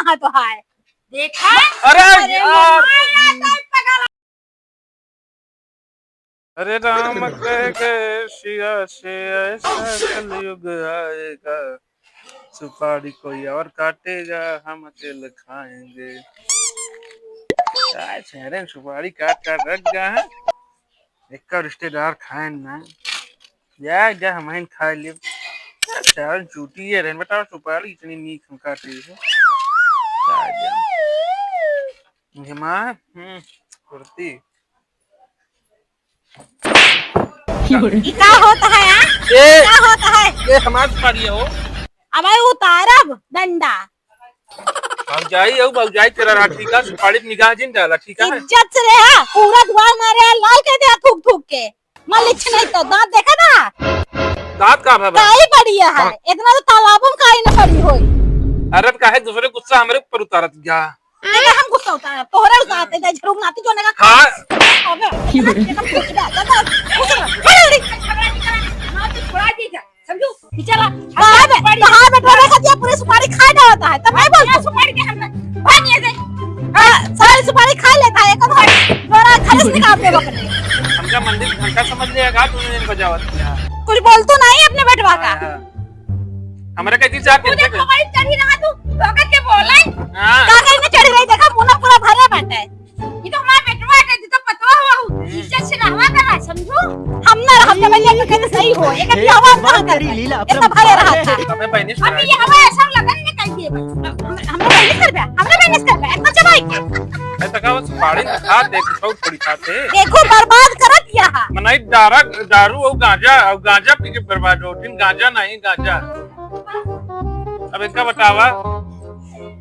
हाँ तो हाय देखा। अरे यार अरे राम कह गए सिया से ऐसा कलयुग आएगा, सुपारी कोई और काटेगा हम अकेले खाएंगे। क्या चेहरे सुपारी काट काट रख गया है, एक का रिश्तेदार खाए ना जा हम खा लियो। चार झूठी है बताओ, सुपारी इतनी नीक हम काटे है माँ कुर्ती क्या होता है यार? क्या होता है? ये हमारी सुपारी हो। अब उतारब डंडा भौजाई तेरा राठी का सुपारी निगाह जिन डाला ठीक है। इज्जत से रहा, पूरा द्वार मारे लाल कह दिया थूक थूक के। मलिच नहीं तो दांत देखा ना, दांत का है काई पड़ी है, इतना तो तालाबों में काई न पड़ी होई। अरे काहे दूसरे गुस्सा हमारे ऊपर उतारत गया। देखा हम गुस्सा उतारा तोहरे उतारते दे झड़ू नाती जोने का हां अबे एकदम पूछ दे समझू बेचारा कहां बैठा रखा दिया, पूरी सुपारी खा जाता है तब मैं बोलता सुपारी के हम भागिए से सारी सुपारी खा लेता है, एक बड़ा खरस निकाल दे बकरे। हमका मंदिर घंटा समझ लेगा तूने दिन बजावत किया, कुछ बोल तो नहीं अपने बेटवा का। हमारे कहती चाह के मुझे हमारी चढ़ी रहा तू तो के बोला हां का कहीं में चढ़ी रही, देखा मुंह पूरा भरे बैठा है। ये तो हमारा बेटवा है, ये तो पतवा हुआ इज्जत से रहवा करा समझो। हमने भैया कहते सही हो, ये कभी हवा ना करी लीला इतना भरे रहा था। हमें बहनिश अभी ये हवा ऐसा लगन में कह दिए हमने बहनिश कर दिया इतना चबाई ऐसा का सुपारी खा देख थोड़ी खाते देखो बर्बाद कर दिया मनाई दारू और गांजा पी के बर्बाद हो। दिन गांजा नहीं गांजा। अब इनका बतावा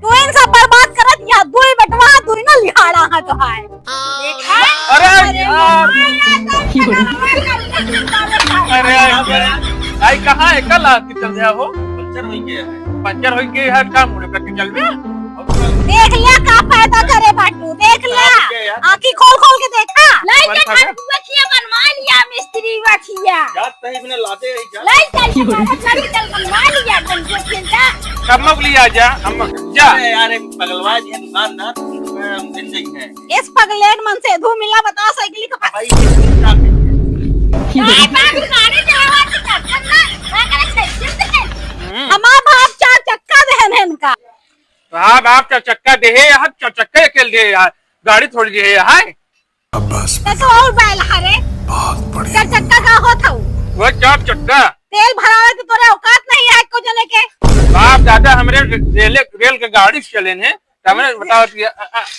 तू इन सब बर्बाद कर दिया, दुई बटवा दुई ना लिहाड़ा हां तो है देखा। अरे आई कहां है कल आके चल गया हो, पंचर हो गया है काम होने पे चल गया। देख लिया का फायदा करे बाटू, देख लिया आंखें खोल खोल के देखा लाई के बचिया बनवा लिया मिस्त्री बचिया जात सही बिना लाते रही जा लाई चल बनवा लिया टेंशन जा कब मग लिया जा हम जा यार एक पगलवा जी दुकान ना हम दिन गई है इस पगलेट मन से धू मिला बता साइकिल का भाई बाप गाड़ी चलावा के चक्कर ना करे साइकिल से हमारा बाप चार चक्का देहन का। हाँ बाप चार चक्का दे है यार, चार चक्के अकेले दे यार, गाड़ी थोड़ी दे है बस तो और बैल हरे बहुत बढ़िया चार चक्का का होता वो चार चक्का तेल भरावे तो तोरे औकात नहीं है को जने के बाप दादा हमरे रेल के गाड़ी से चले हैं हमने बताओ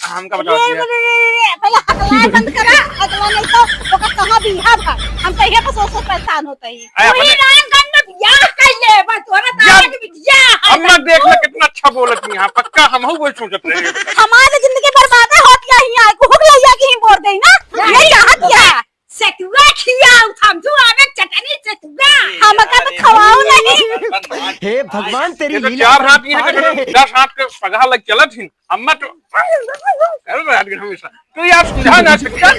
हमका बताओ पहले हकला बंद करा अगला नहीं तो ओका कहां बिहा भा हम तो यही पर सोच परेशान होते ही पूरी रामगंज में बियाह कर ले बस तोरा तारे के बियाह अम्मा देख ले कितना अच्छा बोलत यहां पक्का हम हो वो सोचत रहे हमारी जिंदगी बर्बाद होत यही है को हो गया कि बोल दे ना नहीं चाहत क्या सेटुआ खियाओ हम तू आवे चटनी सेटुआ हमका तो खवाओ नहीं। हे भगवान तेरी तो लीला चार हाथ यहाँ के 10 हाथ के पगहा लग चलत हिन अम्मा तो कर रहा है हमेशा तो यार समझा ना सकता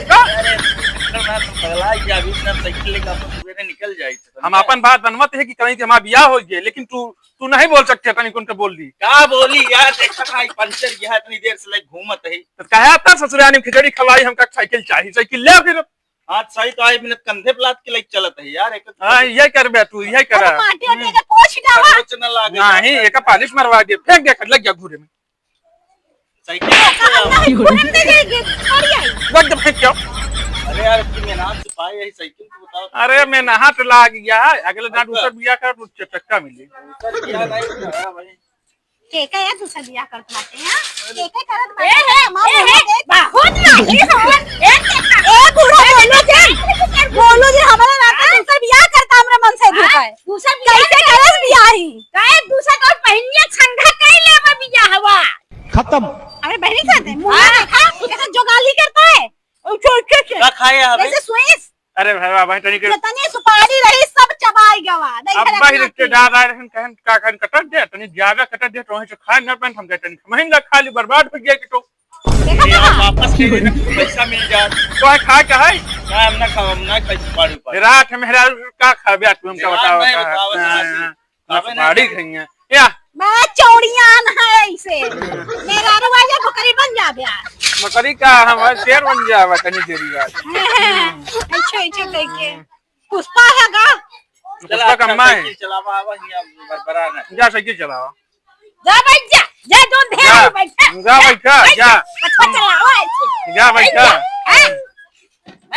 पगला या अभी ना साइकिल लेकर अपन सवेरे निकल जाए हम अपन बात बनवत है कि कहीं के हमारा बियाह हो जाए, लेकिन तू नहीं बोल सकते तनी कौन बोल दी क्या बोली यार देखा था पंचर यह इतनी देर से लाइक घूमत है तो कहा था ससुराल में खिचड़ी खवाई हमका साइकिल चाहिए, साइकिल ले फिर हां सही तो 1 मिनट कंधे पे लाद के लाइक चलत है यार एक हां ये कर बे तू यही कर माटी ओटे के पोछ डावा सोचना लागे नहीं एक पालिश मरवा दे फेंक दे लग गया घूरे में साइकिल घूरन दे दे छोड़ी आई लग फेंक क्यों। अरे यार इतनी मेहनत से पाई है साइकिल को बताओ। अरे मैं नहा तो लाग गया अगले दांत ऊपर बिया कर तो चक्का मिले क्या नहीं भाई केका या दूसरा बियाह करत बाटे हां केका करत बाटे बहुत नहीं ए बुढ़ा बोलो जी हमारा नाता दूसरा बियाह करता हमरा मन से धोखा है दूसरा बियाह कैसे करस बियाही काहे दूसरा तो पहनिया संघा कई लेबा बियाह हुआ खत्म। अरे बहनी कहते मुंह देखा कैसे जोगाली करता है और छोड़ के क्या खाए आप जैसे स्विस अरे भाई भाई तनी के जितनी सुपारी रही सब चबाई गवा अब्बा ही रिश्तेदार आए रहन कहन का कहन कटत दे तनी ज्यादा कटत दे तो खाए न पन हम तनी महीना खाली बर्बाद हो गया कि तो वापस के दिन पैसा मिल जाए तो खा के है ना हम ना खाई सुपारी पर रात मेरा का खाबे तुम का बताओ सुपारी खइया या मैं चौड़ियान है ऐसे बकरी का हमारे शेर बन जावा तनी तेरी बात अच्छा कह के पुष्पा है गा पुष्पा का अम्मा है चलावा आवा हिया बरबरा ना जा साइकिल चलाओ जा बैठ जा जो ध्यान जा बैठा बैठा जा अच्छा चलाओ ऐसे जा बैठा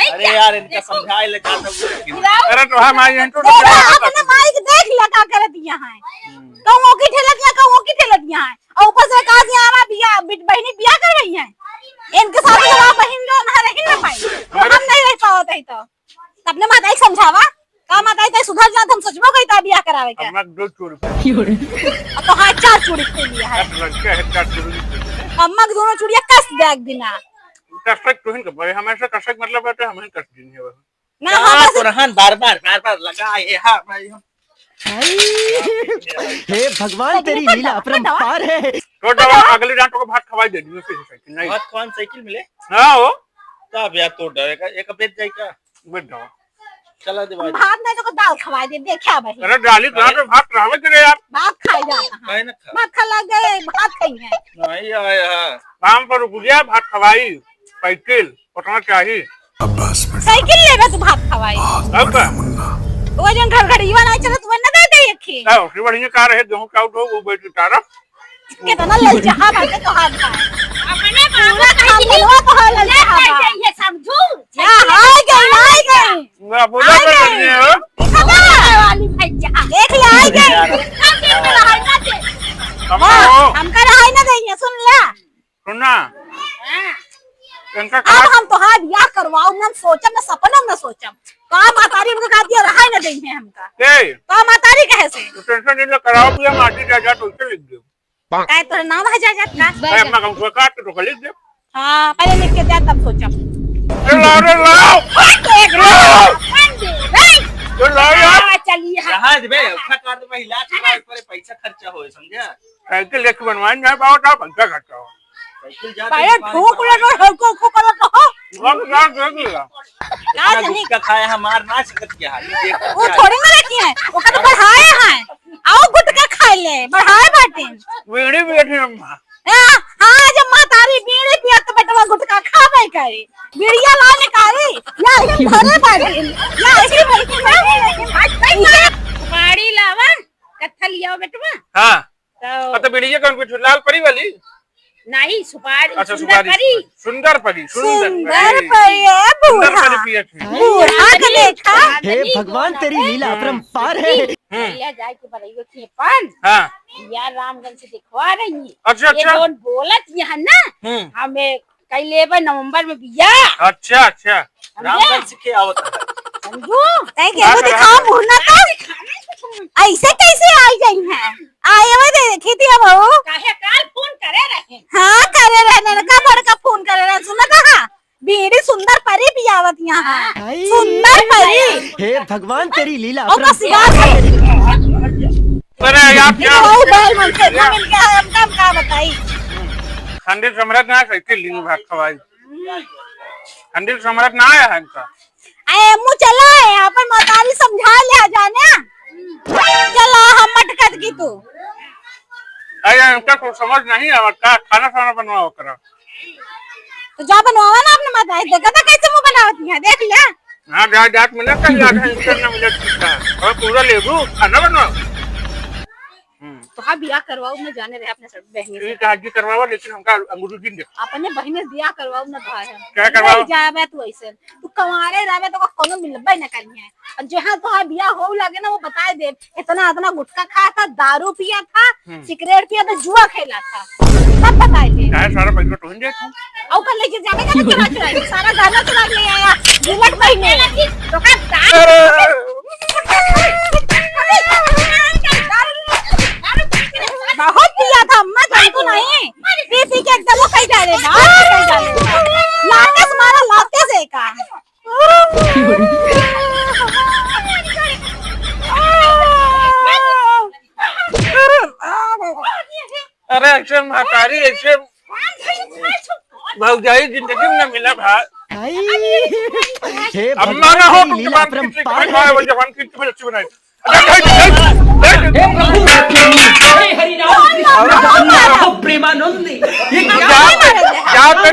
अरे यार इनका समझाए लगा सब अरे तो हम आई हैं तो अपने माइक देख लगा कर दिया है कहूं की ठेलतियां है और ऊपर से कहा कि हमारा बिया बहनी बिया कर रही है इनके साथ तो बहन जो ना रह ना पाई हम नहीं रह पावत है तो अपने माता को समझावा का माता तो सुधर जा हम सोचबो कई ता बिया करावे के हम दो चोरी तो हां 4 चूड़ी के लिया है लड़का है 4 चोरी अम्मा के दोनों चूड़ियां कस देख बिना कसक तो हिन भाई हमेशा कसक मतलब है हमें कस दिन है ना हां हम पुरहन बार-बार लगा ये हां भाई हम हे भगवान तेरी लीला अपरंपार है। तो दवा अगले डांटो को भात खवाई दे दियो फिर साइकिल नहीं बहुत कौन साइकिल मिले हां हो तब यार तो डरेगा एक बेच जाए क्या बैठ जाओ चला दे भाई भात नहीं तो दाल खवाई दे देखा भाई अरे डाली कहां पे भात रहवे करे यार भात खाई जाता काहे ना खा भात खा लग गए भात खाई है नहीं आया काम पर रुक गया भात खवाई साइकिल उतना चाहिए साइकिल लेबे तो भात खवाई अब का वो जन घर घड़ीवा नहीं चले तो ना दे दे यखी आओ फिर बढ़िया कार है गेहूं का उठो वो बैठ तारा कितना ले जहां बाटे तो हाथ का अपने पूरा काम लेवा तो हाल ले ये समझू या हाय गई मैं बोला कर रही हो वाली भैया देख ले आई गई कब दिन में रहा ना दे हमका रहा ना देंगे सुन ले सुनना इनका अब हम तो हाथ या करवाओ ना सोचम ना सपना ना सोचम का मातारी हमको का दिया रहा ना देंगे हमका ए का मातारी कहे से तो टेंशन नहीं कराओ पिया माटी जा तो उसे लिख दो काय तो नाम है जा का मैं अपना काम को काट तो लिख दे हां पहले लिख के दे तब सोचम रे लाओ तो लाओ यार चलिए रहा दे बे उठा कर दे महिला चला पर पैसा खर्चा होए समझा साइकिल लेके बनवाए ना पाओ तो पंखा खर्चा हो साइकिल जा पहले ठोक ले रो हमको को करो तो वक्त यार देख लिया क्या जानी का खाया हमार ना सकत के हाल देख वो थोड़ी ना रखी है वो का तो बढ़ाए हैं आओ गुटका खा ले बढ़ाए बाटे वीड़ी बैठी अम्मा हां जब मातारी बीड़ी पिया तो बेटवा गुटका खावे करे बीड़िया ला निकाली या इधर भरे बाटे या ऐसे बैठी बाड़ी लावा कत्था लिया बेटवा हां तो तो बीड़ी कौन कुछ लाल परी वाली नहीं सुपारी अच्छा सुपारी सुंदर परी सुंदर परी है बूढ़ा पिया थी बूढ़ा के देखा हे भगवान तेरी लीला अपरंपार है। ले जाए के बड़ाइयो के पान हां यार रामगंज से दिखवा रही है अच्छा ये जोन बोलत ये है ना हमें कई लेबे नवंबर में बिया अच्छा अच्छा रामगंज से के आवत है समझू तै के वो दिखा मुहना का ऐसे कैसे आई गई है आए हुए देखी थी अब काहे काल फोन करे रहे हां करे रहने का बड़का फोन करे रहे सुना कहा बीड़ी सुंदर परी भी आवत यहां सुंदर परी हे भगवान तेरी लीला और बस यार अरे यार क्या ओ बैल मन के मिल गया हम काम का बताई खंडित सम्राट ना साइकिल लिंग भाग खवाई खंडित सम्राट ना आया है इनका आए मु चला है अपन मतारी समझा ले जाने चला हम मटकत की तू अरे इनका कुछ समझ नहीं आता खाना खाना बनवाओ करा तो जा बनवावा ना अपने मतारी देखा था कैसे मुंह बनावती है देख ले हां जात मिला कल याद है इंटरनेट मिला ठीक है और पूरा लेबू खाना बनवाओ तो हाँ बिया करवाओ न जाने रहे अपने सब बहनी से ठीक है हाजी करवाओ लेकिन हमका अंगूठी दिन दे अपने बहनी से बिया करवाओ न भाई क्या करवाओ जावे तू ऐसे तू कमारे रहवे तो कोनो मिलबे न करनी है और जहां तो हाँ बिया हो लगे ना वो बता दे इतना इतना गुटखा खाया था दारू पिया था सिगरेट पिया था जुआ खेला था सब बता दे क्या सारा पैसा तो दे तू औ कल लेके जावे ना चुरा चुरा सारा गाना चुरा ले आया बुलेट महीने तो का बहुत पिया था अम्मा जान तो नहीं पी पी के एकदम वो कहीं डालेगा लाते मारा लाते से का अरे ऐसे महतारी ऐसे भौजाई जिंदगी में मिला भाई हे अम्मा ना हो भगवान तो तेरी लीला अपरंपार है। वो जवान की तुम्हें अच्छी बनाई प्रेमानंद क्या पे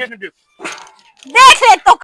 ये देख देख ले तो